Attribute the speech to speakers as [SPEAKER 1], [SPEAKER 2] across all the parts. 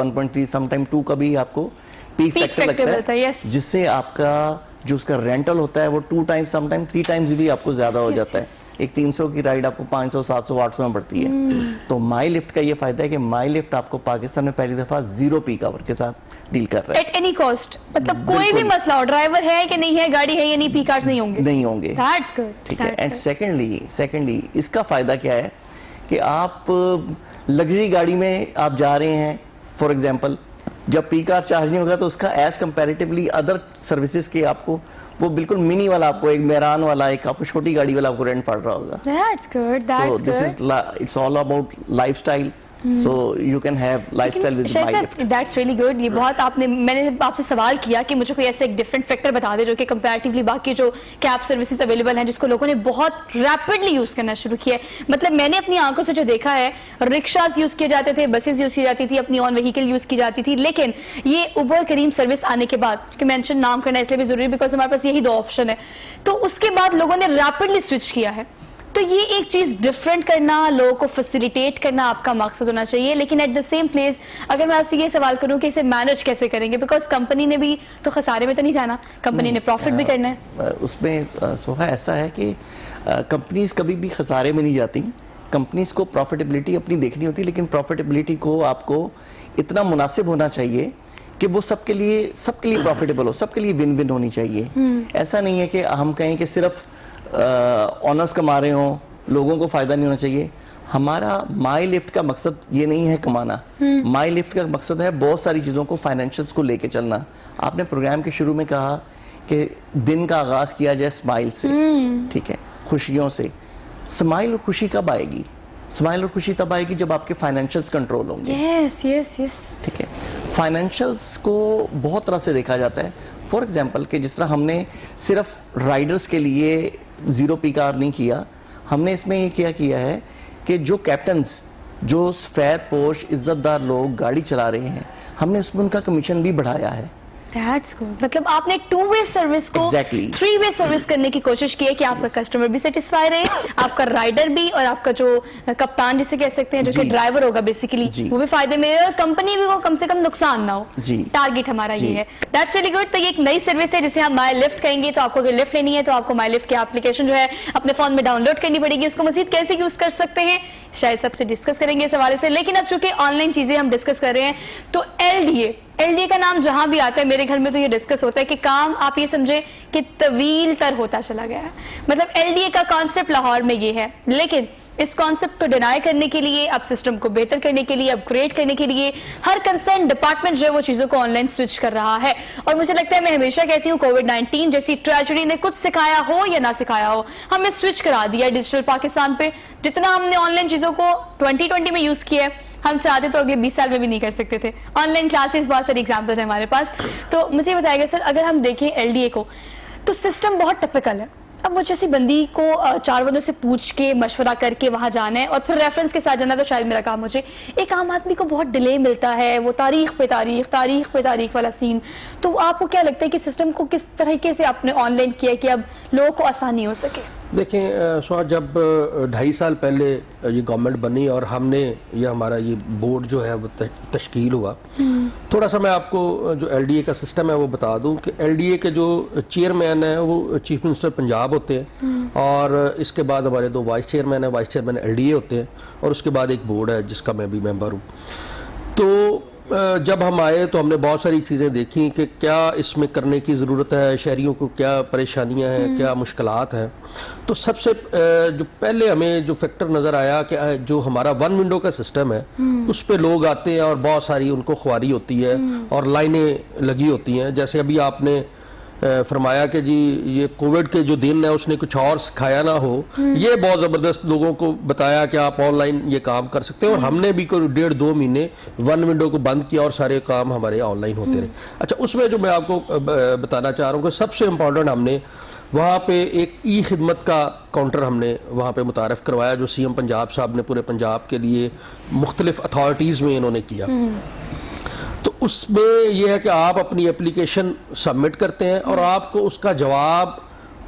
[SPEAKER 1] 1.3 some time 2 کا بھی آپ کو پیک فیکٹر لگتا ہے جس سے آپ کا جو اس کا رینٹل ہوتا ہے وہ 2 ٹائمز سم ٹائم 3 ٹائمز بھی آپ کو زیادہ ہو جاتا ہے. ایک 300 کی رائڈ آپ کو 500 700 800 میں پڑتی ہے. تو مائی لفٹ کا یہ فائدہ ہے کہ مائی لفٹ آپ کو پاکستان میں پہلی دفعہ 0 پیک آور کے ساتھ ڈیل کر رہا ہے
[SPEAKER 2] ایٹ اینی کاسٹ. مطلب کوئی بھی مسئلہ ہو, ڈرائیور ہے کہ نہیں ہے, گاڑی ہے یا نہیں, پیک آورز نہیں ہوں گے. That's good.
[SPEAKER 1] ٹھیک ہے. اینڈ سیکنڈلی اس کا فائدہ کیا ہے کہ آپ لگژری گاڑی میں آپ جا رہے ہیں, فار ایگزامپل جب پیک آور چارج نہیں ہوگا تو اس کا ایز کمپیریٹیولی ادر سروسز کے آپ کو وہ بالکل منی والا آپ کو ایک میران والا ایک آپ کو چھوٹی گاڑی والا آپ کو رینٹ پڑ رہا ہوگا.
[SPEAKER 2] That's good.
[SPEAKER 1] So this is it's all about lifestyle. So you can have lifestyle with my lift.
[SPEAKER 2] That's really good. یہ بہت آپ نے, میں نے آپ سے سوال کیا کہ مجھے کوئی ایسے ایک ڈفرینٹ فیکٹر بتا دے جو کہ کمپیریٹیولی باقی جو کیب سروسز اویلیبل ہیں جس کو لوگوں نے بہت ریپڈلی یوز کرنا شروع کیا ہے. مطلب میں نے اپنی آنکھوں سے جو دیکھا ہے, رکشاز یوز کیے جاتے تھے, بسز یوز کی جاتی تھی, اپنی آن وہیکل یوز کی جاتی تھی, لیکن یہ اوبر کریم سروس آنے کے بعد, کہ مینشن نام کرنا اس لیے بھی ضروری ہے بیکاز ہمارے پاس یہی 2 آپشن ہے, تو اس کے بعد لوگوں نے ریپڈلی سوئچ کیا ہے. تو یہ ایک چیز ڈفرینٹ کرنا, لوگوں کو فیسیلیٹیٹ کرنا آپ کا مقصد ہونا چاہیے. لیکن ایٹ دا سیم پلیس اگر میں آپ سے یہ سوال کروں کہ اسے مینج کیسے کریں گے, بیکاز کمپنی نے بھی تو خسارے میں تو نہیں جانا, کمپنی نے پروفٹ بھی کرنا ہے.
[SPEAKER 1] اس میں سوہا ایسا ہے کہ کمپنیز کبھی بھی خسارے میں نہیں جاتی. کمپنیز کو پروفیٹیبلٹی اپنی دیکھنی ہوتی ہے, لیکن پروفیٹیبلٹی کو آپ کو اتنا مناسب ہونا چاہیے کہ وہ سب کے لیے پروفیٹیبل ہو, سب کے لیے ون ون ہونی چاہیے. ایسا نہیں ہے کہ ہم کہیں کہ صرف آنرز کما رہے ہوں, لوگوں کو فائدہ نہیں ہونا چاہیے. ہمارا مائی لفٹ کا مقصد یہ نہیں ہے کمانا, مائی لفٹ کا مقصد ہے بہت ساری چیزوں کو, فائنینشلز کو لے کے چلنا. آپ نے پروگرام کے شروع میں کہا کہ دن کا آغاز کیا جائے اسمائل سے, ٹھیک ہے, خوشیوں سے. اسمائل اور خوشی کب آئے گی؟ اسمائل اور خوشی تب آئے گی جب آپ کے فائنینشلز کنٹرول ہوں گے.
[SPEAKER 2] یس یس یس,
[SPEAKER 1] ٹھیک ہے. فائنینشلز کو بہت طرح سے دیکھا جاتا ہے. فار ایگزامپل کہ جس طرح ہم نے صرف رائڈرز کے لیے 0 پیک آور نہیں کیا, ہم نے اس میں یہ کیا ہے کہ جو کیپٹنز, جو سفید پوش عزت دار لوگ گاڑی چلا رہے ہیں, ہم نے اس میں ان کا کمیشن بھی بڑھایا ہے.
[SPEAKER 2] That's good. مطلب آپ نے 2 وے سروس کو 3 وے سروس کرنے کی کوشش کی ہے کہ آپ کا کسٹمر بھی سیٹسفائی رہے, آپ کا رائڈر بھی, اور آپ کا جو کپتان جسے کہہ سکتے ہیں جو کہ ڈرائیور ہوگا بیسیکلی وہ بھی فائدے میں رہے, اور کمپنی بھی کو کم سے کم نقصان نہ ہو. ٹارگیٹ ہمارا یہ ہے. That's really good. تو یہ ایک نئی سروس ہے جسے ہم مائی لفٹ کہیں گے. تو آپ کو اگر لفٹ لینی ہے تو آپ کو مائی لفٹ کی اپلیکیشن جو ہے اپنے فون میں ڈاؤن لوڈ کرنی پڑے گی. اس کو مزید کیسے یوز کر سکتے ہیں شاید سب سے ڈسکس کریں گے اس حوالے سے. لیکن اب چونکہ آن لائن چیزیں ہم ڈسکس کر رہے ہیں تو ایل ڈی اے کا نام جہاں بھی آتا ہے, میرے گھر میں تو یہ ڈسکس ہوتا ہے کہ کام آپ یہ سمجھے کہ طویل تر ہوتا چلا گیا ہے. مطلب ایل ڈی اے کا کانسیپٹ لاہور میں یہ ہے, لیکن اس کانسیپٹ کو ڈینائی کرنے کے لیے, اب سسٹم کو بہتر کرنے کے لیے, اپ گریڈ کرنے کے لیے ہر کنسرن ڈپارٹمنٹ جو ہے وہ چیزوں کو آن لائن سوئچ کر رہا ہے. اور مجھے لگتا ہے, میں ہمیشہ کہتی ہوں, کووڈ-19 جیسی ٹریجڈی نے کچھ سکھایا ہو یا نہ سکھایا ہو, ہمیں سوئچ کرا دیا ڈیجیٹل پاکستان پہ. جتنا ہم نے آن لائن چیزوں کو 2020 میں یوز کیا ہے, ہم چاہتے تو اگلے 20 سال میں بھی نہیں کر سکتے تھے. آن لائن کلاسز, بہت ساری ایگزامپلز ہیں ہمارے پاس. تو مجھے بتائے گا سر, اگر ہم دیکھیں ایل ڈی اے کو تو سسٹم بہت ٹپیکل ہے. اب مجھ جیسی بندی کو 4 بندوں سے پوچھ کے مشورہ کر کے وہاں جانا ہے اور پھر ریفرنس کے ساتھ جانا تو شاید میرا کام ہو جائے. ایک عام آدمی کو بہت ڈیلے ملتا ہے, وہ تاریخ پہ تاریخ والا سین. تو آپ کو کیا لگتا ہے کہ سسٹم کو کس طریقے سے آپ نے آن لائن کیا کہ اب لوگوں کو آسانی ہو سکے؟
[SPEAKER 3] دیکھیں سواد, جب 2.5 سال پہلے یہ گورنمنٹ بنی اور ہم نے یہ ہمارا یہ بورڈ جو ہے وہ تشکیل ہوا, تھوڑا سا میں آپ کو جو ایل ڈی اے کا سسٹم ہے وہ بتا دوں کہ ایل ڈی اے کے جو چیئرمین ہیں وہ چیف منسٹر پنجاب ہوتے ہیں, اور اس کے بعد ہمارے 2 وائس چیئرمین ہیں, وائس چیئرمین ایل ڈی اے ہوتے ہیں, اور اس کے بعد ایک بورڈ ہے جس کا میں بھی ممبر ہوں. تو جب ہم آئے تو ہم نے بہت ساری چیزیں دیکھیں کہ کیا اس میں کرنے کی ضرورت ہے, شہریوں کو کیا پریشانیاں ہیں, کیا مشکلات ہیں. تو سب سے جو پہلے ہمیں جو فیکٹر نظر آیا کہ جو ہمارا 1 ونڈو کا سسٹم ہے اس پہ لوگ آتے ہیں اور بہت ساری ان کو خواری ہوتی ہے اور لائنیں لگی ہوتی ہیں. جیسے ابھی آپ نے فرمایا کہ جی یہ کووڈ کے جو دن ہے اس نے کچھ اور سکھایا نہ ہو, یہ بہت زبردست لوگوں کو بتایا کہ آپ آن لائن یہ کام کر سکتے ہیں. اور ہم نے بھی کوئی 1.5-2 مہینے 1 ونڈو کو بند کیا اور سارے کام ہمارے آن لائن ہوتے رہے. اچھا, اس میں جو میں آپ کو بتانا چاہ رہا ہوں کہ سب سے امپورٹنٹ, ہم نے وہاں پہ ایک ای خدمت کا کاؤنٹر ہم نے وہاں پہ متعارف کروایا جو سی ایم پنجاب صاحب نے پورے پنجاب کے لیے مختلف اتھارٹیز میں انہوں نے کیا. تو اس میں یہ ہے کہ آپ اپنی اپلیکیشن سبمٹ کرتے ہیں اور آپ کو اس کا جواب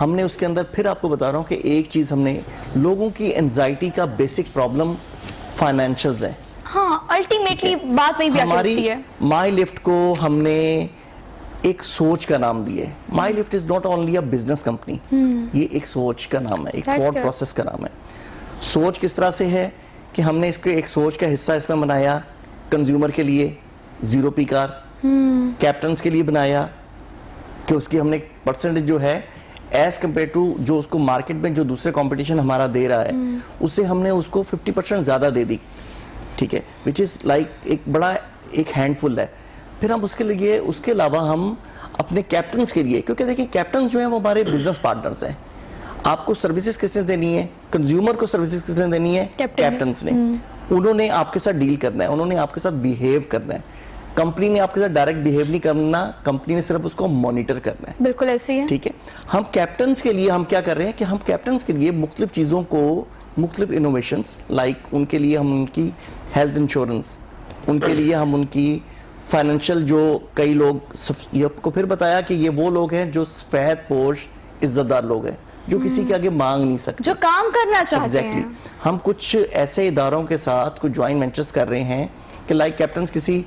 [SPEAKER 1] ہم نے اس کے اندر پھر آپ کو بتا رہا ہوں کہ ایک چیز ہم نے لوگوں کی انزائٹی کا بیسک پرابلم فائنینشلز ہے.
[SPEAKER 2] ہاں الٹیمیٹلی بات وہی بھی
[SPEAKER 1] ہماری
[SPEAKER 2] ہوتی ہے.
[SPEAKER 1] مائی لفٹ کو ہم نے ایک سوچ کا نام دیا ہے. My Lift is not only a business company, یہ ایک سوچ کا نام ہے, ایک تھاٹ پروسیس کا نام ہے. سوچ کس طرح سے ہے کہ ہم نے اس کو ایک سوچ کا حصہ اس میں بنایا کنزیومر کے لیے 0 پی کار, کیپٹنز کے لیے بنایا کہ اس کی ہم نے پرسنٹیج جو ہے ایز کمپیئر ٹو جو اس کو مارکیٹ میں جو دوسرے کمپٹیشن ہمارا دے رہا ہے اس سے ہم نے اس کو 50% زیادہ دے دی, ٹھیک ہے, وچ از لائک ایک بڑا ایک ہینڈ فل ہے. پھر ہم اس کے لیے اس کے علاوہ ہم اپنے کیپٹنز کے لیے, کیونکہ دیکھیں کیپٹنز جو ہیں وہ ہمارے بزنس پارٹنرز ہیں. آپ کو سروسز کس نے دینی ہے, کنزیومر کو سروسز کس نے دینی ہے, کیپٹنز نے. انہوں نے آپ کے ساتھ ڈیل کرنا ہے, انہوں نے آپ کے ساتھ بیہیو کرنا ہے. کمپنی نے آپ کے ساتھ ڈائریکٹ بیہیو نہیں کرنا, کمپنی نے صرف اس کو مانیٹر کرنا ہے.
[SPEAKER 2] بالکل ایسے ہی ہے,
[SPEAKER 1] ٹھیک ہے. ہم کیپٹنز کے لیے ہم کیا کر رہے ہیں کہ ہم کیپٹنز کے لیے مختلف چیزوں کو, مختلف انوویشنز لائک ان کے لیے ہم ان کی ہیلتھ انشورنس, ان کے لیے ہم ان کی فائنینشیل, جو کئی لوگ یہ آپ کو پھر بتایا کہ یہ وہ لوگ ہیں جو سفید پوش عزت دار لوگ ہیں جو کسی کے آگے مانگ نہیں سکتے,
[SPEAKER 2] جو کام کرنا چاہتے ہیں.
[SPEAKER 1] ہم کچھ ایسے اداروں کے ساتھ کچھ جوائنٹ وینچرز کر رہے ہیں کہ لائک کیپٹنز کسی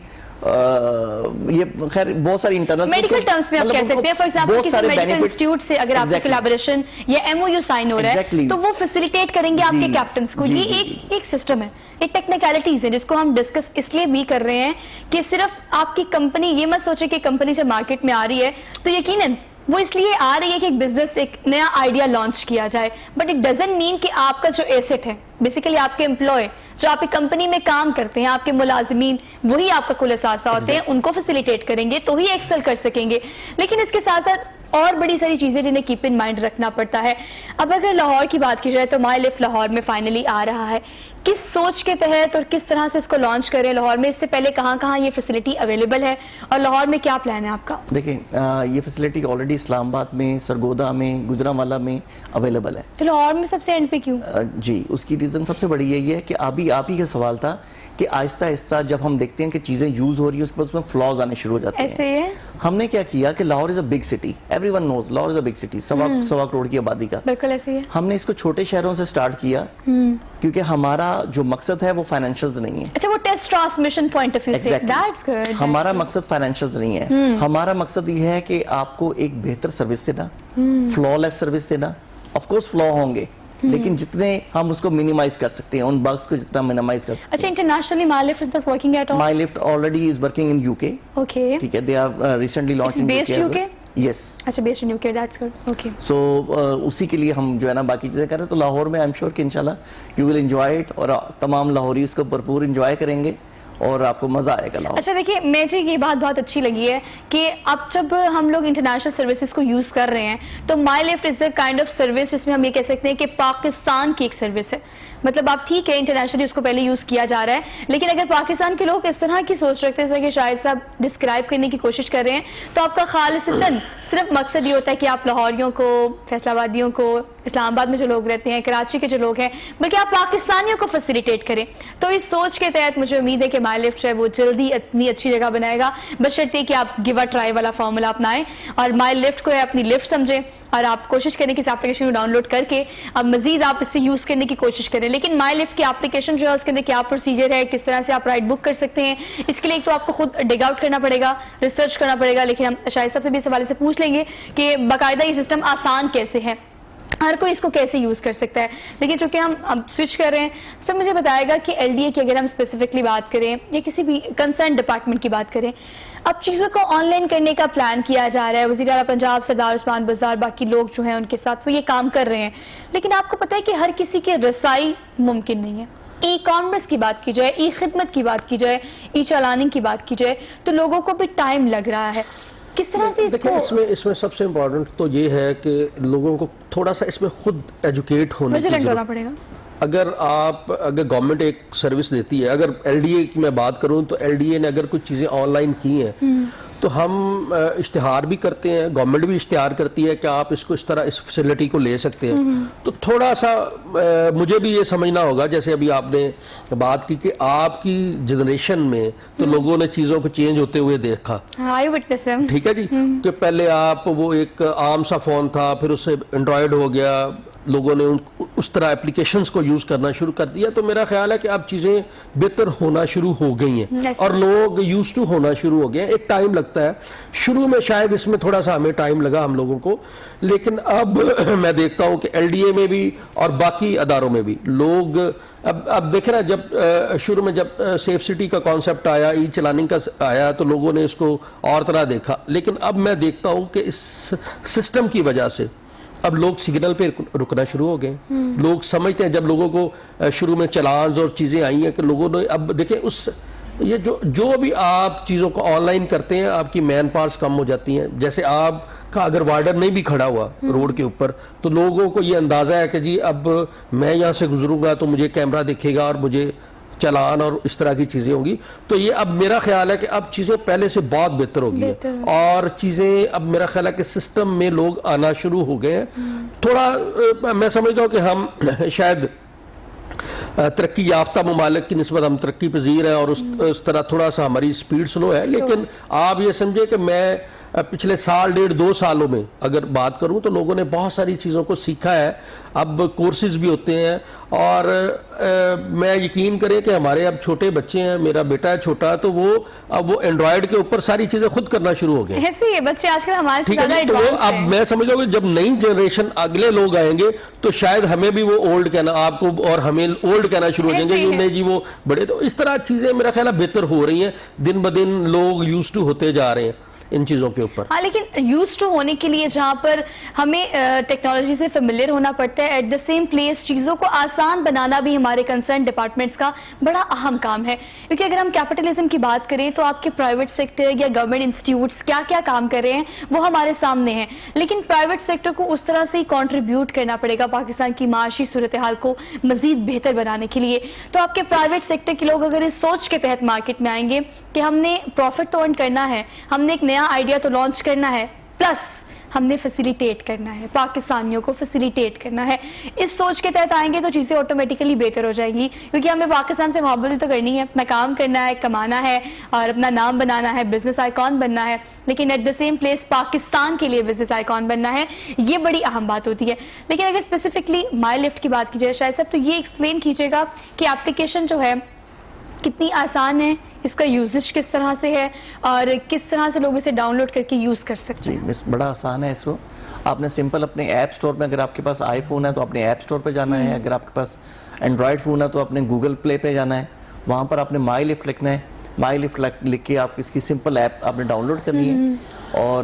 [SPEAKER 1] یہ خیر بہت ساری انٹرنل
[SPEAKER 2] میڈیکل ٹرمز میں آپ کہہ سکتے ہیں. فار ایگزامپل کسی میڈیکل انسٹیٹیوٹ سے اگر آپ کا کولابوریشن یا ایم او یو سائن ہو رہا ہے تو وہ فیسیلیٹیٹ کریں گے آپ کے کیپٹنز کو. یہ ایک سسٹم ہے, ایک ٹیکنیکلٹیز ہیں جس کو ہم ڈسکس اس لیے بھی کر رہے ہیں کہ صرف آپ کی کمپنی یہ مت سوچے کہ کمپنی جب مارکیٹ میں آ رہی ہے تو یقیناً وہ اس لیے آ رہی ہے کہ ایک بزنس, ایک نیا آئیڈیا لانچ کیا جائے, بٹ اٹ ڈزنٹ مین کہ آپ کا جو ایسٹ ہے بیسیکلی آپ کے امپلوئے جو آپ کی کمپنی میں کام کرتے ہیں, آپ کے ملازمین, وہی آپ کا کل اثاثہ ہوتے ہیں, ان کو فیسیلیٹیٹ کریں گے تو ہی ایکسل کر سکیں گے. لیکن اس کے ساتھ ساتھ اور بڑی ساری چیزیں جنہیں کیپ ان مائنڈ رکھنا پڑتا ہے. اب اگر لاہور کی بات کی جائے تو مائی لفٹ لاہور میں فائنلی آ رہا ہے. کس سوچ کے تحت اور کس طرح سے اس کو لانچ کریں لاہور میں, اس سے پہلے کہاں کہاں یہ فیسلٹی اویلیبل ہے اور لاہور میں کیا پلان ہے آپ کا؟
[SPEAKER 1] دیکھیں یہ فیسلٹی آلریڈی اسلام آباد میں, سرگودا میں, گجرانوالہ میں اویلیبل ہے.
[SPEAKER 2] تو لاہور میں سب سے اینڈ پہ کیوں؟
[SPEAKER 1] جی اس کی ریزن سب سے بڑی یہی ہے کہ ابھی آپ ہی کا سوال تھا کہ آہستہ آہستہ جب ہم دیکھتے ہیں کہ چیزیں یوز ہو رہی ہیں اس کے بعد اس میں فلاز آنے شروع ہو جاتے ہیں.
[SPEAKER 2] ایسے ہی ہے.
[SPEAKER 1] ہم نے کیا کیا کہ Lahore is a big city, everyone knows Lahore is a big city, 1.25 crore کی آبادی کا.
[SPEAKER 2] بالکل ایسے ہی ہے.
[SPEAKER 1] ہم نے اس کو چھوٹے شہروں سے سٹارٹ کیا کیونکہ ہمارا جو مقصد ہے وہ فائنینشیلز نہیں ہے.
[SPEAKER 2] اچھا وہ test transmission point of view سے, دیٹس گڈ.
[SPEAKER 1] ہمارا مقصد فائنینشیلز نہیں ہے. ہمارا مقصد یہ ہے کہ آپ کو ایک بہتر سروس دینا, فلا لیس سروس دینا. آف کورس فلا ہوں گے لیکن جتنے ہم اس کو منیمائز کر سکتے ہیں, ان بگز کو جتنا منیمائز کر سکتے ہیں.
[SPEAKER 2] اچھا internationally My Lift is not working at all.
[SPEAKER 1] My Lift already is working in UK.
[SPEAKER 2] Okay.
[SPEAKER 1] ٹھیک ہے, they are recently launching
[SPEAKER 2] based UK.
[SPEAKER 1] Yes.
[SPEAKER 2] اچھا based in UK, that's good. Okay.
[SPEAKER 1] So اسی کے لیے ہم جو ہے نا باقی چیزیں کر رہے ہیں. تو لاہور میں آئی ایم شیور کہ انشاءاللہ یو ول انجوائے اٹ, اور تمام لاہوری اس کو بھرپور انجوائے کریں گے اور آپ کو مزہ آئے گا لاہور.
[SPEAKER 2] اچھا دیکھیے مجھے یہ بات بہت اچھی لگی ہے کہ اب جب ہم لوگ انٹرنیشنل سروسز کو یوز کر رہے ہیں تو My Lift is a kind of service جس میں ہم یہ کہہ سکتے ہیں کہ پاکستان کی ایک سروس ہے. مطلب آپ ٹھیک ہے انٹرنیشنلی اس کو پہلے یوز کیا جا رہا ہے, لیکن اگر پاکستان کے لوگ اس طرح کی سوچ رکھتے ہیں کہ شاید صاحب ڈسکرائب کرنے کی کوشش کر رہے ہیں, تو آپ کا خالصتاً صرف مقصد یہ ہوتا ہے کہ آپ لاہوریوں کو, فیصل آبادیوں کو, اسلام آباد میں جو لوگ رہتے ہیں, کراچی کے جو لوگ ہیں, بلکہ آپ پاکستانیوں کو فیسیلیٹیٹ کریں. تو اس سوچ کے تحت مجھے امید ہے کہ مائی لفٹ ہے وہ جلدی اتنی اچھی جگہ بنائے گا, بشرطے کہ آپ گیو اے ٹرائی والا فارمولا اپنائیں اور مائی لفٹ کو اپنی لفٹ سمجھیں اور آپ کوشش کریں کہ اس اپلیکیشن کو ڈاؤن لوڈ کر کے اب مزید آپ اس سے یوز کرنے کی کوشش کریں. لیکن مائی لفٹ کی اپلیکیشن جو ہے اس کے اندر کیا پروسیجر ہے, کس طرح سے آپ رائڈ بک کر سکتے ہیں, اس کے لیے ایک تو آپ کو خود ڈگ آؤٹ کرنا پڑے گا, ریسرچ کرنا پڑے گا. لیکن ہم شاہد صاحب سے بھی اس حوالے سے پوچھ لیں گے کہ باقاعدہ یہ سسٹم آسان کیسے ہے, ہر کوئی اس کو کیسے یوز کر سکتا ہے. لیکن چونکہ ہم اب سوئچ کر رہے ہیں, سر مجھے بتائے گا کہ LDA کی اگر ہم اسپیسیفکلی بات کریں یا کسی بھی کنسرن ڈپارٹمنٹ کی بات کریں, اب چیزوں کو آن لائن کرنے کا پلان کیا جا رہا ہے, وزیر اعلیٰ پنجاب سردار عثمان بزدار باقی لوگ جو ہیں ان کے ساتھ وہ یہ کام کر رہے ہیں, لیکن آپ کو پتہ ہے کہ ہر کسی کے رسائی ممکن نہیں ہے. ای کامرس کی بات کی جائے, ای خدمت کی بات کی جائے, ای چالاننگ کی بات کی جائے, تو لوگوں کو بھی ٹائم لگ رہا ہے. کس طرح سے
[SPEAKER 3] اس میں سب سے امپورٹنٹ تو یہ ہے کہ لوگوں کو تھوڑا سا اس میں خود ایجوکیٹ ہونے کی
[SPEAKER 2] کرنا پڑے گا.
[SPEAKER 3] اگر گورنمنٹ ایک سروس دیتی ہے, اگر LDA کی میں بات کروں تو LDA نے اگر کچھ چیزیں آن لائن کی ہیں تو ہم اشتہار بھی کرتے ہیں, گورنمنٹ بھی اشتہار کرتی ہے کہ آپ اس کو اس طرح اس فیسلٹی کو لے سکتے ہیں. تو تھوڑا سا مجھے بھی یہ سمجھنا ہوگا, جیسے ابھی آپ نے بات کی کہ آپ کی جنریشن میں تو لوگوں نے چیزوں کو چینج ہوتے ہوئے دیکھا, ٹھیک ہے جی, کہ پہلے آپ وہ ایک عام سا فون تھا, پھر اس سے اینڈرائڈ ہو گیا, لوگوں نے اس طرح اپلیکیشنز کو یوز کرنا شروع کر دیا. تو میرا خیال ہے کہ اب چیزیں بہتر ہونا شروع ہو گئی ہیں اور لوگ یوز ٹو ہونا شروع ہو گئے ہیں. ایک ٹائم لگتا ہے, شروع میں شاید اس میں تھوڑا سا ہمیں ٹائم لگا ہم لوگوں کو, لیکن اب میں دیکھتا ہوں کہ LDA میں بھی اور باقی اداروں میں بھی لوگ اب دیکھیں نا, جب شروع میں جب سیف سٹی کا کانسیپٹ آیا, ای چلاننگ کا آیا, تو لوگوں نے اس کو اور طرح دیکھا, لیکن اب میں دیکھتا ہوں کہ اس سسٹم کی وجہ سے اب لوگ سگنل پہ رکنا شروع ہو گئے. لوگ سمجھتے ہیں, جب لوگوں کو شروع میں چلانز اور چیزیں آئی ہیں کہ لوگوں نے اب دیکھیں یہ جو بھی آپ چیزوں کو آن لائن کرتے ہیں, آپ کی مین پاورز کم ہو جاتی ہیں. جیسے آپ کا اگر وارڈر نہیں بھی کھڑا ہوا روڈ کے اوپر تو لوگوں کو یہ اندازہ ہے کہ جی اب میں یہاں سے گزروں گا تو مجھے کیمرہ دکھے گا اور مجھے چلان اور اس طرح کی چیزیں ہوں گی. تو یہ اب میرا خیال ہے کہ اب چیزیں پہلے سے بہت بہتر ہو گئی ہیں, اور چیزیں اب میرا خیال ہے کہ سسٹم میں لوگ آنا شروع ہو گئے ہیں. تھوڑا میں سمجھتا ہوں کہ ہم شاید ترقی یافتہ ممالک کی نسبت ہم ترقی پذیر ہیں اور اس طرح تھوڑا سا ہماری سپیڈ سلو ہے, لیکن آپ یہ سمجھے کہ میں پچھلے سال 1.5-2 سالوں میں اگر بات کروں تو لوگوں نے بہت ساری چیزوں کو سیکھا ہے. اب کورسز بھی ہوتے ہیں, اور میں یقین کریں کہ ہمارے اب چھوٹے بچے ہیں, میرا بیٹا ہے چھوٹا, تو اب وہ اینڈرائڈ کے اوپر ساری چیزیں خود کرنا شروع ہو گئے.
[SPEAKER 2] ایسے ہی بچے آج کل ہمارے سے زیادہ
[SPEAKER 3] ایڈوانس ہیں. اب میں سمجھ رہا ہوں کہ جب نئی جنریشن اگلے لوگ آئیں گے تو شاید ہمیں بھی وہ اولڈ کہنا, آپ کو اور ہمیں اولڈ کہنا شروع ہو جائیں گے, نہیں جی وہ بڑے. تو اس طرح چیزیں میرا خیال ہے بہتر ہو رہی ہیں, دن بدن لوگ یوز ٹو ہوتے جا رہے ہیں ان چیزوں کے اوپر.
[SPEAKER 2] ہاں, لیکن یوز ٹو ہونے کے لیے جہاں پر ہمیں ٹیکنالوجی سے فیملیئر ہونا پڑتا ہے, ایٹ دا سیم پلیس چیزوں کو آسان بنانا بھی ہمارے کنسرن ڈپارٹمنٹس کا بڑا اہم کام ہے. کیونکہ اگر ہم کیپٹلزم کی بات کریں تو آپ کے پرائیویٹ سیکٹر یا گورنمنٹ انسٹیٹیوٹس کیا کیا کام کر رہے ہیں وہ ہمارے سامنے ہیں, لیکن پرائیویٹ سیکٹر کو اس طرح سے ہی کنٹریبیوٹ کرنا پڑے گا پاکستان کی معاشی صورتحال کو مزید بہتر بنانے کے لیے. تو آپ کے پرائیویٹ سیکٹر کے لوگ اگر اس سوچ کے تحت مارکیٹ میں آئیں گے کہ ہم نے پروفٹ تو ارن کرنا ہے, ہم نے ایک نیا آئیڈیا تو لانچ کرنا ہے, پلس ہم نے فیسیلیٹیٹ کرنا ہے, پاکستانیوں کو فیسیلیٹیٹ کرنا ہے, اس سوچ کے تحت آئیں گے تو چیزیں آٹومیٹیکلی بہتر ہو جائیں گی. کیونکہ ہمیں پاکستان سے محبت تو کرنی ہے, اپنا کام کرنا ہے, کمانا ہے اور اپنا نام بنانا ہے, بزنس آئیکن بننا ہے, لیکن at the same place Pakistan کے لیے بزنس آئیکن بننا ہے. یہ بڑی اہم بات ہوتی ہے. لیکن اگر اسپیسیفکلی مائی لفٹ کی بات کی جائے شاید صاحب, تو یہ ایکسپلین کیجیے گا کہ اپلیکیشن جو ہے کتنی آسان ہے, اس کا یوزج کس طرح سے ہے, اور کس طرح سے لوگ اسے ڈاؤن لوڈ کر کے یوز کر سکتے ہیں.
[SPEAKER 1] جی بڑا آسان ہے. اس کو آپ نے سمپل اپنے ایپ سٹور میں, اگر آپ کے پاس آئی فون ہے تو اپنے ایپ سٹور پہ جانا ہے, اگر آپ کے پاس اینڈرائڈ فون ہے تو اپنے گوگل پلے پہ جانا ہے, وہاں پر آپ نے مائی لفٹ لکھنا ہے. مائی لفٹ لکھ کے آپ اس کی سمپل ایپ آپ نے ڈاؤن لوڈ کرنی ہے, اور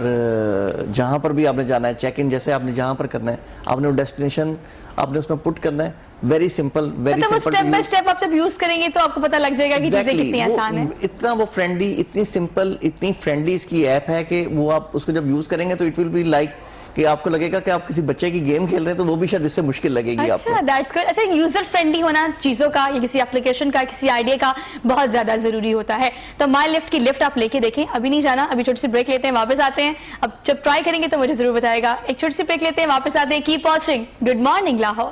[SPEAKER 1] جہاں پر بھی آپ نے جانا ہے, چیک ان جیسے آپ نے جہاں پر کرنا ہے, آپ نے وہ ڈیسٹینیشن آپ نے اس میں پٹ کرنا ہے. Very simple, very simple.
[SPEAKER 2] Step by step آپ جب یوز کریں گے تو آپ کو پتہ لگ جائے گا کہ چیزیں کتنی آسان ہیں.
[SPEAKER 1] اتنا وہ فرینڈلی, اتنی سمپل, اتنی فرینڈلی اس کی ایپ ہے کہ وہ آپ اس کو جب یوز کریں گے تو اٹ ول بی لائک کہ آپ کو لگے گا کہ آپ کسی بچے کی گیم کھیل رہے ہیں, تو وہ بھی شاید اس سے مشکل لگے گی آپ کو.
[SPEAKER 2] اچھا, یوزر فرینڈلی ہونا چیزوں کا یا کسی اپلیکیشن کا, کسی آئیڈیا کا بہت زیادہ ضروری ہوتا ہے. تو مائی لفٹ کی لفٹ آپ لے کے دیکھیں. ابھی نہیں جانا, ابھی چھوٹی سی بریک لیتے ہیں, واپس آتے ہیں. اب جب ٹرائی کریں گے تو مجھے ضرور بتائے گا. ایک چھوٹی سی بریک لیتے ہیں, واپس آتے ہیں. Keep watching good morning Lahore.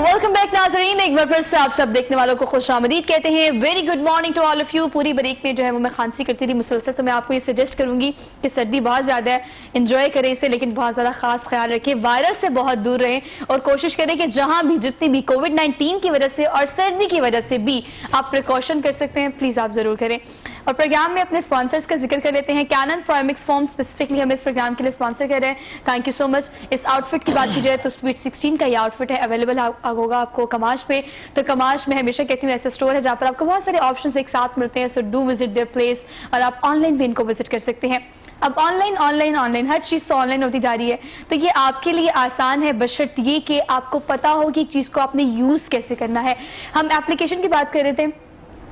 [SPEAKER 2] Welcome back ناظرین, ایک بار پھر سے آپ سب دیکھنے والوں کو خوش آمدید کہتے ہیں. Very good morning to all of you. پوری بریک میں جو ہے وہ میں کھانسی کرتی تھی مسلسل, تو میں آپ کو یہ سجیسٹ کروں گی کہ سردی بہت زیادہ ہے, انجوائے کریں اسے, لیکن بہت زیادہ خاص خیال رکھیں, وائرل سے بہت دور رہیں, اور کوشش کریں کہ جہاں بھی جتنی بھی کووڈ-19 کی وجہ سے اور سردی کی وجہ سے بھی آپ پریکاشن کر سکتے ہیں, پلیز آپ ضرور کریں. اور پروگرام میں اپنے سپانسرز کا ذکر کر لیتے ہیں. کینن پرائمکس فارم اسپیسیفکلی ہمیں اس پروگرام کے لیے سپانسر کر رہے ہیں. Thank you so much. اس آؤٹ فٹ کی بات کی جائے تو سویٹ 16 کا یہ آؤٹ فٹ ہے, اویلیبل ہوگا آپ کو کماش پہ. تو کماش میں ہمیشہ کہتی ہوں ایسا اسٹور ہے جہاں پر آپ کو بہت سارے آپشنز ایک ساتھ ملتے ہیں. So do visit there place, اور آپ آن لائن بھی ان کو وزٹ کر سکتے ہیں. اب آن لائن ہر چیز تو آن لائن ہوتی جا رہی ہے, تو یہ آپ کے لیے آسان ہے بشرط یہ کہ آپ کو پتا ہو کہ ایک چیز کو آپ نے یوز کیسے کرنا ہے. ہم اپلیکیشن کی بات کر رہے تھے,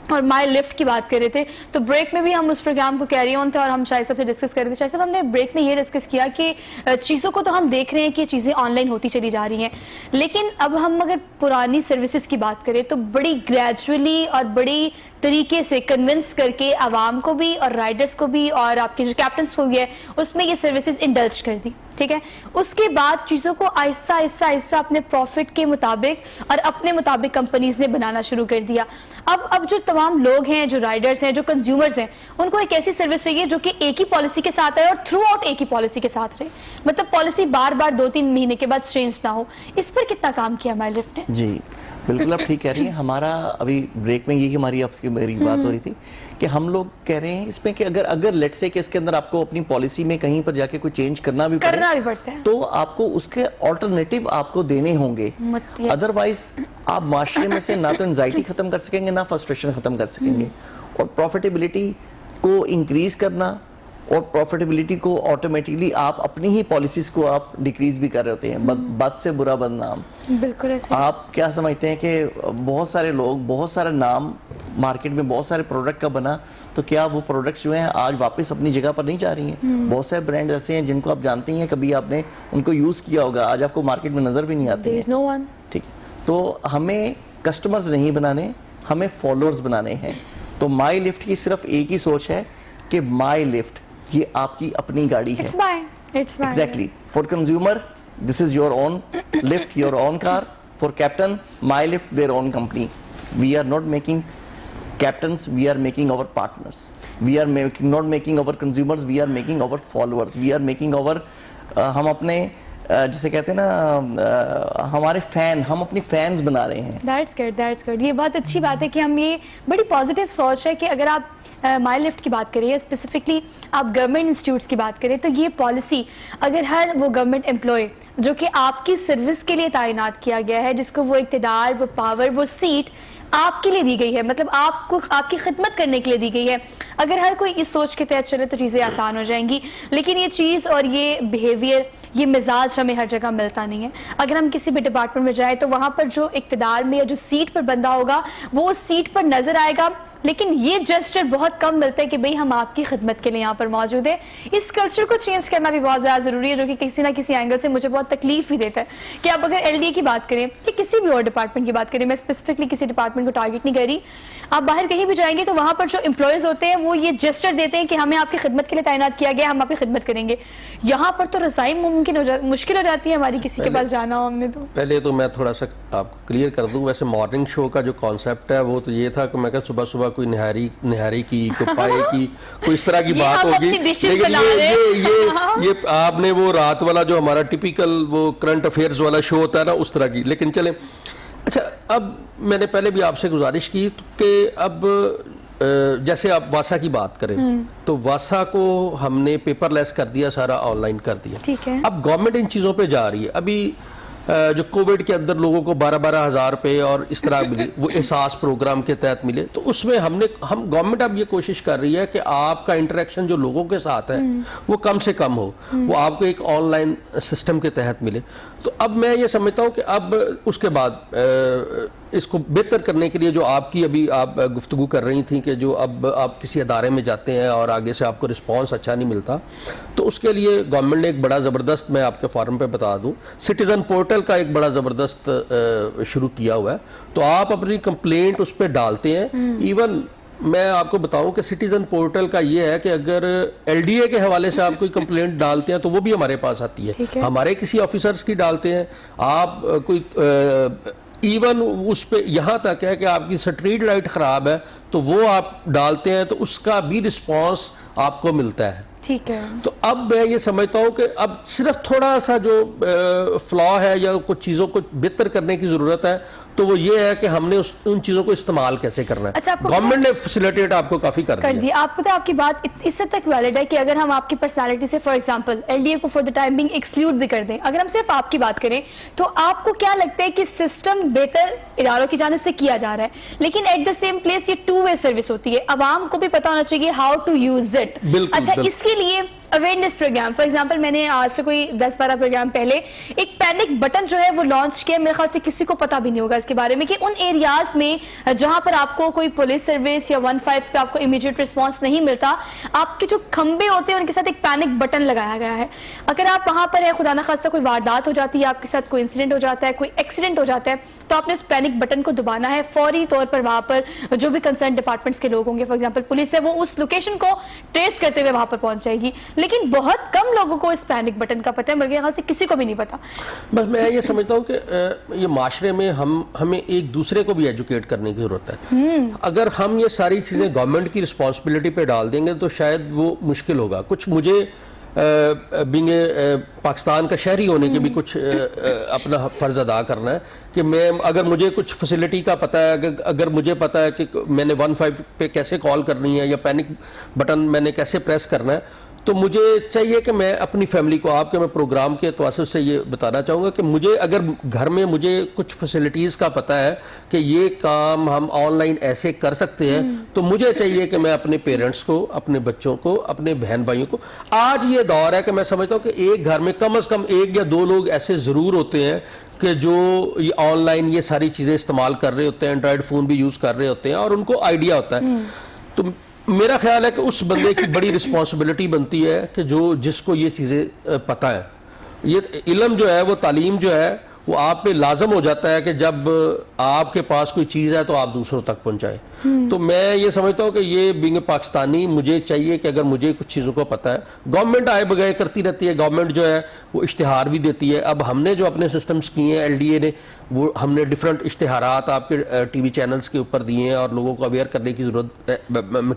[SPEAKER 2] اور مائی لفٹ کی بات کر رہے تھے, تو بریک میں بھی ہم اس پروگرام کو کیری آن تھے اور ہم شاہد صاحب سے ڈسکس کر رہے تھے. شاہد صاحب ہم نے بریک میں یہ ڈسکس کیا کہ چیزوں کو تو ہم دیکھ رہے ہیں کہ چیزیں آن لائن ہوتی چلی جا رہی ہیں, لیکن اب ہم اگر پرانی سروسز کی بات کریں تو بڑی گریجولی اور بڑی طریقے سے کنونس کر کے عوام کو بھی اور رائڈرز کو بھی اور آپ کے جو کیپٹنس کو بھی ہے اس میں یہ سروسز انڈلج کر دی, ٹھیک ہے. اس کے بعد چیزوں کو آہستہ آہستہ آہستہ اپنے پروفٹ کے مطابق اور اپنے مطابق کمپنیز نے بنانا شروع کر دیا. اب جو تمام لوگ ہیں, جو رائڈرز ہیں, جو کنزیومرز ہیں, ان کو ایک ایسی سروس چاہیے جو کہ ایک ہی پالیسی کے ساتھ رہے اور تھرو آؤٹ ایک ہی پالیسی کے ساتھ رہے, مطلب پالیسی بار بار 2-3 مہینے کے بعد چینج نہ ہو. اس پر کتنا کام کیا مائی لفٹ نے؟
[SPEAKER 1] جی بالکل آپ ٹھیک کہہ رہی ہیں. ہمارا ابھی بریک میں یہ کہ ہماری آپ کی میری بات ہو رہی تھی کہ ہم لوگ کہہ رہے ہیں اس میں کہ اگر لیٹ سے کہ اس کے اندر آپ کو اپنی پالیسی میں کہیں پر جا کے کوئی چینج کرنا بھی
[SPEAKER 2] پڑتا ہے
[SPEAKER 1] تو آپ کو اس کے آلٹرنیٹیو آپ کو دینے ہوں گے. ادروائز آپ معاشرے میں سے نہ تو انزائٹی ختم کر سکیں گے نہ فرسٹریشن ختم کر سکیں گے. اور پروفیٹیبلٹی کو انکریز کرنا اور پروفیٹیبلٹی کو آٹومیٹکلی آپ اپنی ہی پالیسیز کو آپ ڈیکریز بھی کر رہے ہوتے ہیں. بد سے برا بدنام.
[SPEAKER 2] بالکل ایسے
[SPEAKER 1] آپ کیا سمجھتے ہیں کہ بہت سارے لوگ, بہت سارا نام مارکیٹ میں بہت سارے پروڈکٹ کا بنا, تو کیا وہ پروڈکٹس جو ہیں آج واپس اپنی جگہ پر نہیں جا رہی ہیں؟ بہت سارے برانڈ ایسے ہیں جن کو آپ جانتی ہیں, کبھی آپ نے ان کو یوز کیا ہوگا, آج آپ کو مارکیٹ میں نظر بھی نہیں آتے ہیں. ٹھیک ہے, تو ہمیں کسٹمرز نہیں بنانے, ہمیں فالوورز بنانے ہیں. تو مائی لفٹ کی صرف ایک ہی سوچ ہے کہ مائی لفٹ یہ آپ کی اپنی گاڑی ہے. Exactly. For consumer this is your own lift, your own car. For captain my lift their own company. We are not making captains, we are making our partners. We are not making our consumers, we are making our followers. We are making our ہم اپنے جسے کہتے ہیں نا ہمارے fan, ہم اپنی fans بنا رہے ہیں.
[SPEAKER 2] That's good. یہ بہت اچھی بات ہے کہ ہم یہ بڑی پازیٹیو سوچ ہے کہ اگر آپ مائی لفٹ کی بات کریں یا اسپیسیفکلی آپ گورنمنٹ انسٹیٹیوٹس کی بات کریں تو یہ پالیسی اگر ہر وہ گورنمنٹ امپلائی جو کہ آپ کی سروس کے لیے تعینات کیا گیا ہے, جس کو وہ اقتدار, وہ پاور, وہ سیٹ آپ کے لیے دی گئی ہے, مطلب آپ کو آپ کی خدمت کرنے کے لیے دی گئی ہے, اگر ہر کوئی اس سوچ کے تحت چلے تو چیزیں آسان ہو جائیں گی. لیکن یہ چیز اور یہ بیہیویئر, یہ مزاج ہمیں ہر جگہ ملتا نہیں ہے. اگر ہم کسی بھی ڈپارٹمنٹ میں جائیں تو وہاں پر جو اقتدار میں یا جو سیٹ پر بندہ ہوگا وہ اس سیٹ پر نظر آئے گا, لیکن یہ جسچر بہت کم ملتا ہے کہ بھئی ہم آپ کی خدمت کے لیے یہاں پر موجود ہیں. اس کلچر کو چینج کرنا بھی بہت زیادہ ضروری ہے, جو کہ کسی نہ کسی اینگل سے مجھے بہت تکلیف بھی دیتا ہے کہ آپ اگر ایل ڈی اے کی بات کریں یا کسی بھی اور ڈپارٹمنٹ کی بات کریں, میں اسپیسیفکلی کسی ڈپارٹمنٹ کو ٹارگیٹ نہیں کر رہی, آپ باہر کہیں بھی جائیں گے تو وہاں پر جو امپلائیز ہوتے ہیں وہ یہ جسچر دیتے ہیں کہ ہمیں آپ کی خدمت کے لیے تعینات کیا گیا, ہم آپ کی خدمت کریں گے. یہاں پر تو رسائی مشکل ہو جاتی ہے ہماری کسی کے پاس جانا ہو. ہم نے تو
[SPEAKER 3] پہلے تو میں تھوڑا سا آپ کو کلیئر کر دوں, ویسے مارننگ شو کا جو کانسیپٹ ہے وہ تو یہ تھا کہ میں کہ صبح صبح کوئی نہاری کی, کوئی پائے کی, کوئی اس طرح کی بات ہوگی. لیکن یہ آپ نے وہ رات والا جو ہمارا ٹپیکل وہ کرنٹ افیئرز والا شو ہوتا ہے نا, اس طرح کی. لیکن چلیں, اچھا اب میں نے پہلے بھی آپ سے گزارش کی کہ اب جیسے آپ واسا کی بات کریں تو واسا کو ہم نے پیپر لیس کر دیا, سارا آن لائن کر دیا. اب گورنمنٹ ان چیزوں پہ جا رہی ہے. ابھی جو کووڈ کے اندر لوگوں کو 12-12 ہزار روپے اور اس طرح ملے, وہ احساس پروگرام کے تحت ملے, تو اس میں ہم گورنمنٹ اب یہ کوشش کر رہی ہے کہ آپ کا انٹریکشن جو لوگوں کے ساتھ ہے وہ کم سے کم ہو, وہ آپ کو ایک آن لائن سسٹم کے تحت ملے. تو اب میں یہ سمجھتا ہوں کہ اب اس کے بعد اس کو بہتر کرنے کے لیے جو آپ کی ابھی آپ گفتگو کر رہی تھیں کہ جو اب آپ کسی ادارے میں جاتے ہیں اور آگے سے آپ کو رسپانس اچھا نہیں ملتا, تو اس کے لیے گورنمنٹ نے ایک بڑا زبردست, میں آپ کے فارم پہ بتا دوں, سٹیزن پورٹل کا ایک بڑا زبردست شروع کیا ہوا ہے. تو آپ اپنی کمپلینٹ اس پہ ڈالتے ہیں. ایون میں آپ کو بتاؤں کہ سٹیزن پورٹل کا یہ ہے کہ اگر ایل ڈی اے کے حوالے سے آپ کوئی کمپلینٹ ڈالتے ہیں تو وہ بھی ہمارے پاس آتی ہے, ہمارے کسی آفیسرز کی ڈالتے ہیں آپ کوئی, ایون اس پہ یہاں تک ہے کہ آپ کی سٹریٹ لائٹ خراب ہے تو وہ آپ ڈالتے ہیں تو اس کا بھی رسپانس آپ کو ملتا ہے.
[SPEAKER 2] ٹھیک ہے.
[SPEAKER 3] تو اب میں یہ سمجھتا ہوں کہ اب صرف تھوڑا سا جو فلا ہے یا کچھ چیزوں کو بہتر کرنے کی ضرورت ہے, تو وہ یہ ہے کہ ہم نے ان چیزوں کو استعمال کیسے کرنا ہے. گورنمنٹ نے فیسیلیٹیٹ آپ کو کافی کر دیا.
[SPEAKER 2] آپ پتہ آپ کی بات اس حد تک ویلڈ ہے کہ اگر ہم آپ کی پرسنالٹی سے for example L D A کو for the time being exclude بھی کر دیں, اگر ہم صرف آپ کی بات کریں تو آپ کو کیا لگتا ہے کہ سسٹم بہتر اداروں کی جانب سے کیا جا رہا ہے, لیکن ایٹ دا سیم پلیس یہ 2 وے سروس ہوتی ہے, عوام کو بھی پتا ہونا چاہیے ہاؤ ٹو یوز اٹ. اچھا, اس کے لیے اویئرنیس پروگرام فار ایگزامپل میں نے آج سے کوئی 10-12 پروگرام پہلے ایک پینک بٹن جو ہے وہ لانچ کیا, میرے خیال سے کسی کو پتا بھی نہیں ہوگا اس کے بارے میں, کہ ان ایریاز میں جہاں پر آپ کو کوئی پولیس سروس یا 15 پہ آپ کو امیڈیٹ رسپانس نہیں ملتا, آپ کے جو کھمبے ہوتے ہیں ان کے ساتھ ایک پینک بٹن لگایا گیا ہے. اگر آپ وہاں پر ہے, خدا نخواستہ کوئی واردات ہو جاتی ہے, آپ کے ساتھ کوئی انسیڈنٹ ہو جاتا ہے, کوئی ایکسیڈنٹ ہو جاتا ہے, تو آپ نے اس پینک بٹن کو دبانا ہے. فوری طور پر وہاں پر جو بھی کنسرن ڈپارٹمنٹس کے لوگ ہوں گے, فار ایگزامپل پولیس ہے, وہ اس لوکیشن کو ٹریس کرتے ہوئے وہاں پر پہنچ جائے گی. لیکن بہت کم لوگوں کو اس پینک بٹن کا پتہ ہے, بلکہ خیال سے کسی کو بھی نہیں پتا.
[SPEAKER 3] بس میں یہ سمجھتا ہوں کہ یہ معاشرے میں ہمیں ایک دوسرے کو بھی ایجوکیٹ کرنے کی ضرورت ہے. اگر ہم یہ ساری چیزیں گورنمنٹ کی رسپانسبلٹی پہ ڈال دیں گے تو شاید وہ مشکل ہوگا. کچھ مجھے بینگ پاکستان کا شہری ہونے کے بھی کچھ اپنا فرض ادا کرنا ہے کہ میں اگر مجھے کچھ فیسلٹی کا پتہ ہے, اگر مجھے پتہ ہے کہ میں نے 15 پہ کیسے کال کرنی ہے یا پینک بٹن میں نے کیسے پریس کرنا ہے, تو مجھے چاہیے کہ میں اپنی فیملی کو, آپ کے میں پروگرام کے توسط سے یہ بتانا چاہوں گا کہ مجھے اگر گھر میں مجھے کچھ فیسلٹیز کا پتہ ہے کہ یہ کام ہم آن لائن ایسے کر سکتے ہیں, تو مجھے چاہیے کہ میں اپنے پیرنٹس کو, اپنے بچوں کو, اپنے بہن بھائیوں کو, آج یہ دور ہے کہ میں سمجھتا ہوں کہ ایک گھر میں کم از کم 1 یا 2 لوگ ایسے ضرور ہوتے ہیں کہ جو یہ آن لائن یہ ساری چیزیں استعمال کر رہے ہوتے ہیں, اینڈرائڈ فون بھی یوز کر رہے ہوتے ہیں اور ان کو آئیڈیا ہوتا ہے. تو میرا خیال ہے کہ اس بندے کی بڑی رسپانسبلٹی بنتی ہے کہ جس کو یہ چیزیں پتہ ہے. یہ علم جو ہے, وہ تعلیم جو ہے, وہ آپ پہ لازم ہو جاتا ہے کہ جب آپ کے پاس کوئی چیز ہے تو آپ دوسروں تک پہنچائیں. تو میں یہ سمجھتا ہوں کہ یہ بینگ پاکستانی مجھے چاہیے کہ اگر مجھے کچھ چیزوں کو پتہ ہے, گورنمنٹ آئے بغیر کرتی رہتی ہے, گورنمنٹ جو ہے وہ اشتہار بھی دیتی ہے. اب ہم نے جو اپنے سسٹمز کیے ہیں, LDA نے, وہ ہم نے ڈفرینٹ اشتہارات آپ کے ٹی وی چینلز کے اوپر دیے ہیں اور لوگوں کو اویئر کرنے کی ضرورت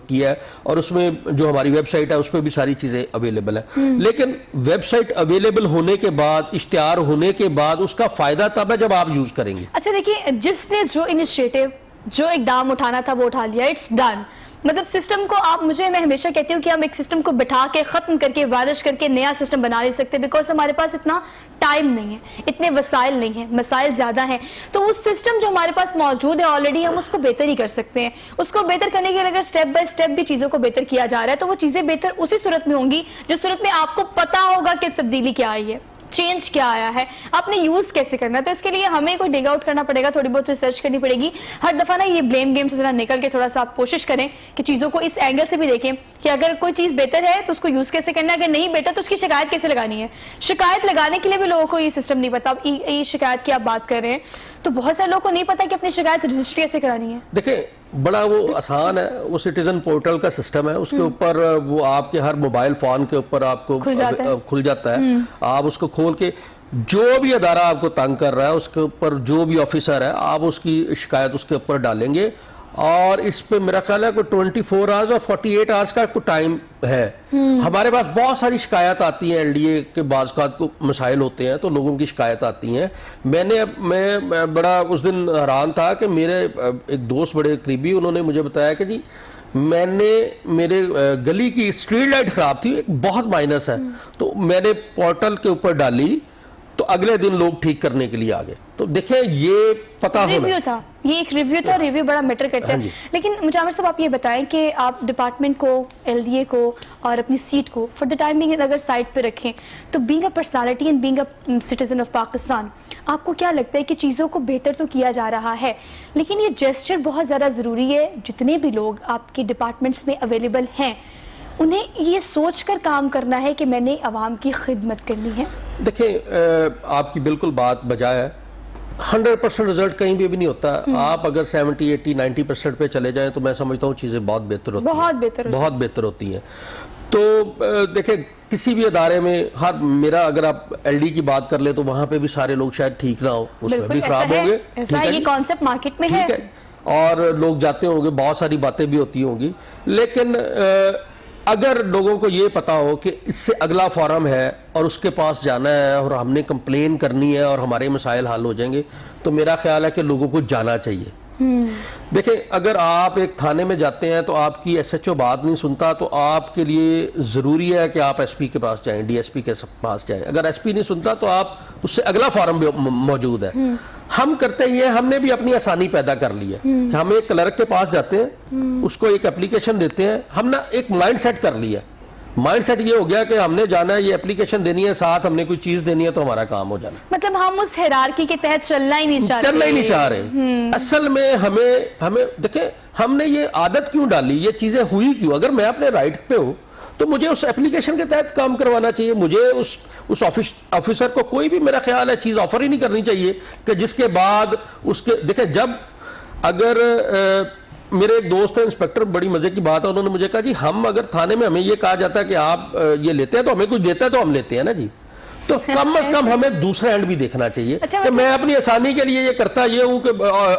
[SPEAKER 3] کیا ہے, اور اس میں جو ہماری ویب سائٹ ہے اس پہ بھی ساری چیزیں اویلیبل ہیں. لیکن ویب سائٹ اویلیبل ہونے کے بعد, اشتہار ہونے کے بعد, اس کا فائدہ تب ہے جب آپ یوز کریں گے.
[SPEAKER 2] اچھا دیکھیے, جس نے جو انیشیٹو, جو اقدام اٹھانا تھا وہ اٹھا لیا, اٹس ڈن. مطلب سسٹم کو آپ, میں ہمیشہ کہتی ہوں کہ ہم ایک سسٹم کو بٹھا کے, ختم کر کے, وارش کر کے نیا سسٹم بنا نہیں سکتے, بیکاز ہمارے پاس اتنا ٹائم نہیں ہے, اتنے وسائل نہیں ہیں, مسائل زیادہ ہیں. تو اس سسٹم جو ہمارے پاس موجود ہے آلریڈی, ہم اس کو بہتر ہی کر سکتے ہیں. اس کو بہتر کرنے کے لیے اگر سٹیپ بائی سٹیپ بھی چیزوں کو بہتر کیا جا رہا ہے, تو وہ چیزیں بہتر اسی صورت میں ہوں گی جو صورت میں آپ کو پتا ہوگا کہ تبدیلی کیا آئی ہے, چینج کیا آیا ہے, آپ نے یوز کیسے کرنا ہے. تو اس کے لیے ہمیں کوئی ڈگ آؤٹ کرنا پڑے گا, تھوڑی بہت ریسرچ کرنی پڑے گی. ہر دفعہ نا یہ بلیم گیم سے ذرا نکل کے تھوڑا سا آپ کوشش کریں کہ چیزوں کو اس اینگل سے بھی دیکھیں کہ اگر کوئی چیز بہتر ہے تو اس کو یوز کیسے کرنا ہے, اگر نہیں بہتر تو اس کی شکایت کیسے لگانی ہے. شکایت لگانے کے لیے بھی لوگوں کو یہ سسٹم نہیں پتا. اب ای شکایت کی آپ بات کر رہے ہیں, تو بہت سارے لوگوں کو نہیں پتا کہ اپنی شکایت رجسٹری کیسے کرانی ہے.
[SPEAKER 3] دیکھیں, بڑا وہ آسان ہے, وہ سٹیزن پورٹل کا سسٹم ہے, اس کے اوپر وہ آپ کے ہر موبائل فون کے اوپر آپ کو کھل جاتا ہے. آپ اس کو کھول کے جو بھی ادارہ آپ کو تنگ کر رہا ہے, اس کے اوپر جو بھی آفیسر ہے, آپ اس کی شکایت اس کے اوپر ڈالیں گے, اور اس پہ میرا خیال ہے کوئی 24 آورز اور 48 آورز کا کوئی ٹائم ہے. ہمارے پاس بہت ساری شکایات آتی ہیں, LDA کے بعض اوقات کو مسائل ہوتے ہیں تو لوگوں کی شکایت آتی ہیں. میں بڑا اس دن حیران تھا کہ میرے ایک دوست بڑے قریبی, انہوں نے مجھے بتایا کہ جی میں نے, میرے گلی کی اسٹریٹ لائٹ خراب تھی, ایک بہت مائنس ہے, تو میں نے پورٹل کے اوپر ڈالی تو اگلے دن لوگ ٹھیک کرنے کے لیے آگے. تو دیکھیں, یہ پتہ ہونا,
[SPEAKER 2] ریویو تھا, یہ ایک ریویو تھا, ریویو بڑا میٹر کرتا ہے. لیکن مجامر صاحب آپ یہ بتائیں کہ آپ ڈپارٹمنٹ کو, LDA کو اور اپنی سیٹ کو فار دا ٹائم بینگ اگر سائٹ پہ رکھیں, تو being a personality and being a citizen of Pakistan, آپ کو کیا لگتا ہے کہ چیزوں کو بہتر تو کیا جا رہا ہے, لیکن یہ جیسچر بہت زیادہ ضروری ہے. جتنے بھی لوگ آپ کے ڈپارٹمنٹس میں اویلیبل ہیں, انہیں یہ سوچ کر کام کرنا ہے کہ میں نے عوام کی خدمت کرنی ہے.
[SPEAKER 3] دیکھیں, آپ کی بالکل بات بجائے ہے. 100% رزلٹ کہیں بھی نہیں ہوتا. آپ اگر 70, 80, 90% پہ چلے جائیں تو میں سمجھتا ہوں چیزیں بہت بہتر ہوتی ہیں, بہت بہتر ہوتی ہیں. تو دیکھیں, کسی بھی ادارے میں, میرا اگر آپ LD کی بات کر لیں تو وہاں پہ بھی سارے لوگ شاید ٹھیک نہ ہو, اس میں بھی خراب ہوں گے,
[SPEAKER 2] یہ کانسیپٹ مارکیٹ میں ہے,
[SPEAKER 3] اور لوگ جاتے ہوں گے, بہت ساری باتیں بھی ہوتی ہوں گی. لیکن اگر لوگوں کو یہ پتا ہو کہ اس سے اگلا فورم ہے اور اس کے پاس جانا ہے اور ہم نے کمپلین کرنی ہے اور ہمارے مسائل حل ہو جائیں گے, تو میرا خیال ہے کہ لوگوں کو جانا چاہیے. دیکھیں, اگر آپ ایک تھانے میں جاتے ہیں تو آپ کی SHO بات نہیں سنتا, تو آپ کے لیے ضروری ہے کہ آپ SP کے پاس جائیں, DSP کے پاس جائیں. اگر SP نہیں سنتا تو آپ, اس سے اگلا فارم بھی موجود ہے. ہم کرتے ہی ہیں, ہم نے بھی اپنی آسانی پیدا کر لی ہے کہ ہم ایک کلرک کے پاس جاتے ہیں, اس کو ایک اپلیکیشن دیتے ہیں. ہم نے ایک مائنڈ سیٹ کر لیا مائنڈ سیٹ یہ ہو گیا کہ ہم نے جانا ہے, یہ اپلیکیشن دینی ہے, ساتھ ہم نے کوئی چیز دینی ہے تو ہمارا کام ہو جانا.
[SPEAKER 2] مطلب ہم اس ہیرارکی کے تحت چلنا ہی نہیں چاہتے,
[SPEAKER 3] چلنا ہی نہیں چاہ رہے. اصل میں ہمیں دیکھیں, ہم نے یہ عادت کیوں ڈالی, یہ چیزیں ہوئی کیوں. اگر میں اپنے رائٹ پہ ہوں تو مجھے اس اپلیکیشن کے تحت کام کروانا چاہیے. مجھے اس آفیسر کو کوئی بھی میرا خیال ہے چیز آفر ہی نہیں کرنی چاہیے کہ جس کے بعد اس کے دیکھیں. جب اگر میرے ایک دوست ہیں انسپیکٹر, بڑی مزے کی بات ہے, انہوں نے مجھے کہا جی ہم اگر تھانے میں ہمیں یہ کہا جاتا ہے کہ آپ یہ لیتے ہیں تو ہمیں کچھ دیتا ہے تو ہم لیتے ہیں نا جی. تو کم از کم ہمیں دوسرا اینڈ بھی دیکھنا چاہیے کہ میں اپنی آسانی کے لیے یہ کرتا یہ ہوں کہ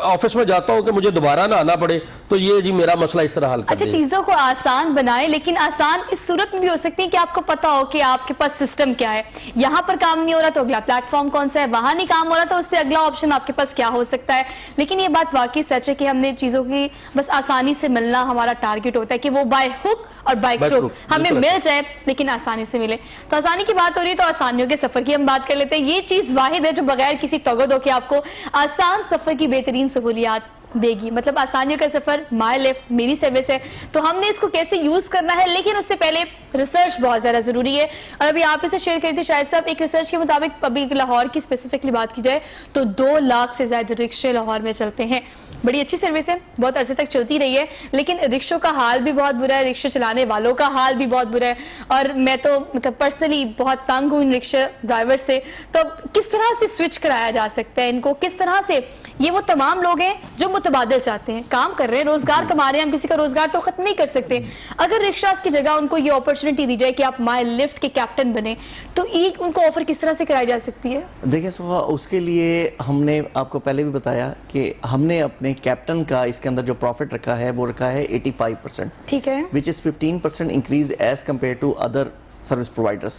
[SPEAKER 3] آفس میں جاتا ہوں کہ مجھے دوبارہ نہ آنا پڑے تو یہ جی میرا مسئلہ اس طرح حل کر دیں.
[SPEAKER 2] اچھا, چیزوں کو آسان بنائے, لیکن آسان اس صورت میں بھی ہو سکتی ہے کہ آپ کو پتا ہو کہ آپ کے پاس سسٹم کیا ہے. یہاں پر کام نہیں ہو رہا تو اگلا پلیٹ فارم کون سا ہے, وہاں نہیں کام ہو رہا تو اس سے اگلا آپشن آپ کے پاس کیا ہو سکتا ہے. لیکن یہ بات واقعی سچ ہے کہ ہم نے چیزوں کی بس آسانی سے ملنا ہمارا ٹارگٹ ہوتا ہے کہ وہ بائی ہک اور بائی کروک ہمیں مل جائے لیکن آسانی سے ملے. تو آسانی کی بات ہو رہی ہے تو آسانیوں کے سفر کی ہم بات کر لیتے ہیں. یہ چیز واحد ہے جو بغیر کسی توگد ہو کے آپ کو آسان سفر کی بہترین سہولیات دے گی. مطلب آسانیوں کا سفر, مائی لیفٹ میری سروس ہے, تو ہم نے اس کو کیسے یوز کرنا ہے, لیکن اس سے پہلے ریسرچ بہت زیادہ ضروری ہے. اور ابھی آپ اسے شیئر کرتے شاید صاحب, ایک ریسرچ کے مطابق ابھی لاہور کی اسپیسیفکلی بات کی جائے تو 2 لاکھ سے زیادہ رکشے لاہور میں چلتے ہیں. بڑی اچھی سروس ہے, بہت عرصے تک چلتی رہی ہے, لیکن رکشوں کا حال بھی بہت برا ہے, رکشے چلانے والوں کا حال بھی بہت برا ہے. اور میں تو مطلب پرسنلی بہت تنگ ہوں ان رکشہ ڈرائیور سے. تو کس طرح سے سوئچ کرایا جا سکتا ہے ان کو, کس طرح سے, یہ وہ تمام لوگ ہیں جو متبادل چاہتے ہیں, کام کر رہے ہیں, روزگار کما رہے ہیں, ہم کسی کا روزگار تو ختم نہیں کر سکتے. اگر رکشاز کی جگہ ان کو یہ اپرچونٹی دی جائے کہ آپ مائی لفٹ کے کیپٹن بنیں تو ایک ان کو آفر کس طرح سے کرائی جا سکتی ہے؟
[SPEAKER 1] دیکھیں سوہا, اس کے لیے ہم نے آپ کو پہلے بھی بتایا کہ ہم نے اپنے کیپٹن کا اس کے اندر جو پروفٹ رکھا ہے وہ رکھا ہے 85%,
[SPEAKER 2] ٹھیک ہے,
[SPEAKER 1] which is 15% increase as compared to other service providers.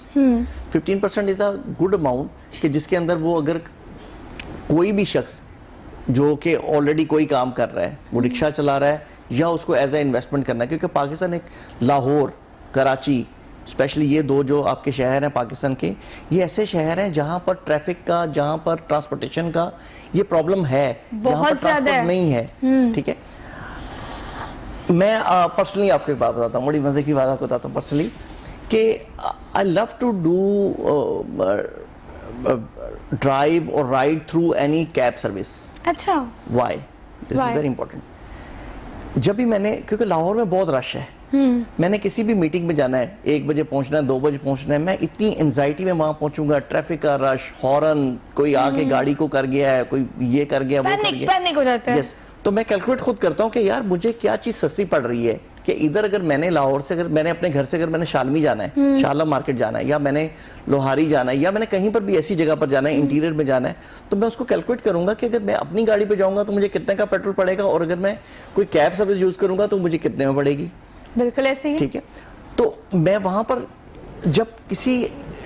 [SPEAKER 1] 15% is a good amount کہ جس کے اندر وہ اگر کوئی بھی شخص جو کہ آلریڈی کوئی کام کر رہا ہے, وہ رکشہ چلا رہا ہے یا اس کو ایز اے انویسٹمنٹ کرنا ہے, کیونکہ پاکستان ایک لاہور, کراچی, اسپیشلی یہ 2 جو آپ کے شہر ہیں پاکستان کے, یہ ایسے شہر ہیں جہاں پر ٹریفک کا, جہاں پر ٹرانسپورٹیشن کا یہ پرابلم ہے, جہاں پر ٹرانسپورٹ نہیں ہے. ٹھیک ہے, میں پرسنلی آپ کو ایک بات بتاتا ہوں, بڑی مزے کی بات آپ کو بتاتا ہوں پرسنلی, کہ I love to do drive or ride through any cab service.
[SPEAKER 2] اچھا,
[SPEAKER 1] Why? This is very important. جب بھی میں نے, کیونکہ لاہور میں بہت رش ہے, میں نے کسی بھی میٹنگ میں جانا ہے, 1 بجے پہنچنا ہے, 2 بجے پہنچنا ہے, میں اتنی انزائٹی میں وہاں پہنچوں گا, ٹریفک کا رش, ہارن, کوئی آ کے گاڑی کو کر گیا ہے, کوئی یہ کر گیا, وہ کر گیا,
[SPEAKER 2] پینک ہو جاتا ہے.
[SPEAKER 1] یس. تو میں کیلکولیٹ خود کرتا ہوں کہ یار مجھے کیا چیز سستی پڑ رہی ہے, کہ ادھر اگر میں نے لاہور سے, اگر میں نے اپنے گھر سے, اگر میں نے شالمی جانا ہے, شارلہ مارکیٹ جانا ہے, یا میں نے لوہاری جانا ہے, یا میں نے کہیں پر بھی ایسی جگہ پر جانا ہے, انٹیریئر میں جانا ہے, تو میں اس کو کیلکولیٹ کروں گا کہ اگر میں اپنی گاڑی پہ جاؤں گا تو مجھے کتنے کا پیٹرول پڑے گا, اور اگر میں کوئی کیب سروس یوز کروں گا تو مجھے کتنے میں پڑے گی.
[SPEAKER 2] بالکل ایسے ہی.
[SPEAKER 1] ٹھیک ہے, تو میں وہاں پر جب کسی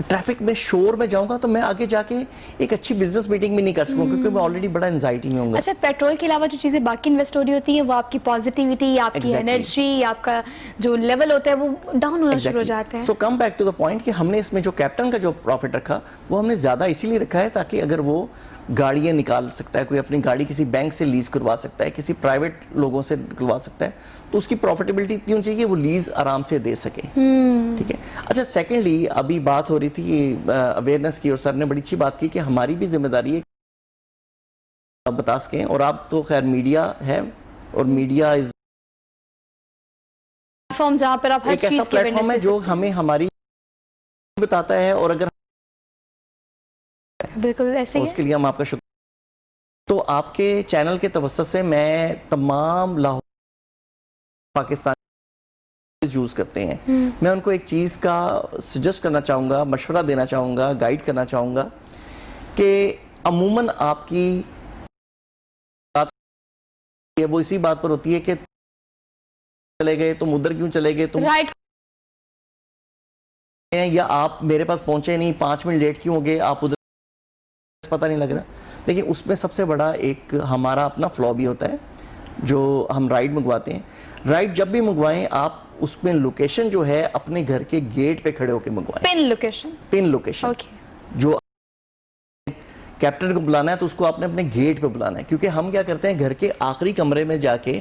[SPEAKER 1] ٹریفک میں شور میں جاؤں گا تو میں آگے جا کے ایک اچھی بزنس میٹنگ بھی نہیں کر سکوں, کیونکہ میں آلریڈی بڑا انزائٹی میں ہوں گا.
[SPEAKER 2] اچھا, پیٹرول کے علاوہ جو چیزیں باقی انویسٹ ہو رہی ہوتی ہیں وہ آپ کی پازیٹیوٹی, آپ کی انرجی, آپ کا جو لیول ہوتا ہے وہ ڈاؤن ہونا شروع ہو جاتا ہے.
[SPEAKER 1] So come back to the point کہ ہم نے اس میں جو کیپٹن کا جو پروفٹ رکھا وہ ہم نے زیادہ اسی لیے رکھا ہے تاکہ اگر وہ گاڑیاں نکال سکتا ہے, کوئی اپنی گاڑی کسی بینک سے لیز کروا سکتا ہے, کسی پرائیویٹ لوگوں سے کروا سکتا ہے, تو اس کی پروفیٹیبلٹی اتنی ہونی چاہیے کہ وہ لیز آرام سے دے سکے. ٹھیک ہے. اچھا, سیکنڈلی ابھی بات ہو رہی تھی اویئرنیس کی, اور سر نے بڑی اچھی بات کی کہ ہماری بھی ذمہ داری ہے بتا سکیں, اور آپ تو خیر میڈیا ہے, اور میڈیا از
[SPEAKER 2] جہاں پر آپ ہر
[SPEAKER 1] ایک ایسا پلیٹ فارم ہے جو ہمیں ہماری بتاتا ہے, اور اگر
[SPEAKER 2] بالکل ایسے ہی
[SPEAKER 1] اس کے لیے ہم آپ کا شکر. تو آپ کے چینل کے توسط سے میں تمام لاہور پاکستان یوز کرتے ہیں, میں ان کو ایک چیز کا سجیسٹ کرنا چاہوں گا, مشورہ دینا چاہوں گا, گائیڈ کرنا چاہوں گا کہ عموماً آپ کی وہ اسی بات پر ہوتی ہے کہ چلے گئے تم ادھر کیوں چلے گئے تم, یا آپ میرے پاس پہنچے نہیں, 5 منٹ لیٹ کیوں ہو گئے, آپ ادھر پتہ نہیں لگ رہا. دیکھیں اس میں سب سے بڑا ایک ہمارا اپنا فلو بھی ہوتا ہے, جو ہم رائڈ منگواتے ہیں. رائڈ جب بھی منگوائیں آپ اس میں لوکیشن جو ہے اپنے گھر کے گیٹ پہ کھڑے ہو کے منگوائیں, پن لوکیشن. جو کیپٹن کو بلانا ہے تو اس کو آپ نے اپنے گیٹ پہ بلانا ہے, کیونکہ ہم کیا کرتے ہیں گھر کے آخری کمرے میں جا کے